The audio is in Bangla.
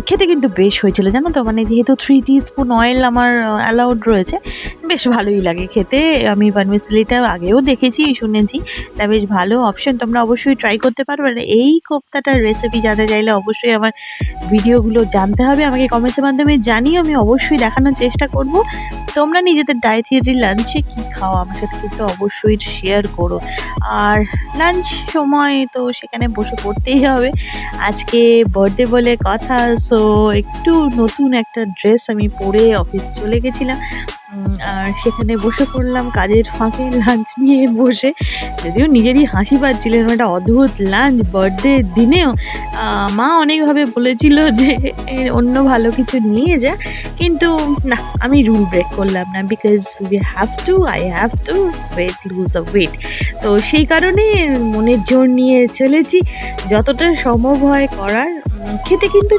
খেতে কিন্তু বেশ হয়েছিল জানো তো, মানে যেহেতু 3 টিস্পুন অয়েল আমার অ্যালাউড রয়েছে, বেশ ভালোই লাগে খেতে। আমি পানমিসলিটা আগেও দেখেছি, শুনেছি, তা বেশ ভালো অপশন, তোমরা অবশ্যই ট্রাই করতে পারো। আর এই কোপ্তাটার রেসিপি জানতে চাইলে অবশ্যই আমার ভিডিওগুলো জানতে হবে, আমাকে কমেন্টের মাধ্যমে জানিয়ে আমি অবশ্যই দেখানোর চেষ্টা করব। তোমরা নিজেদের ডায়েটারি লাঞ্চে কি খাও আমার সাথে কিন্তু অবশ্যই শেয়ার করো। আর লাঞ্চ সময় তো সেখানে বসে পড়তেই হবে, আজকে বার্থডে বলে কথা, সো একটু নতুন একটা ড্রেস আমি পরে অফিস চলে গেছিলাম। আর সেখানে বসে পড়লাম কাজের ফাঁকে লাঞ্চ নিয়ে বসে, যদিও নিজেরই হাসি পাচ্ছিল, একটা অদ্ভুত লাঞ্চ বার্থডে দিনেও। মা অনেকভাবে বলেছিল যে অন্য ভালো কিছু নিয়ে যা, কিন্তু না, আমি রুল ব্রেক করলাম না, because I have to lose the weight. তো সেই কারণে মনের জোর নিয়ে চলেছি, যতটা সম্ভব হয় করার। খেতে কিন্তু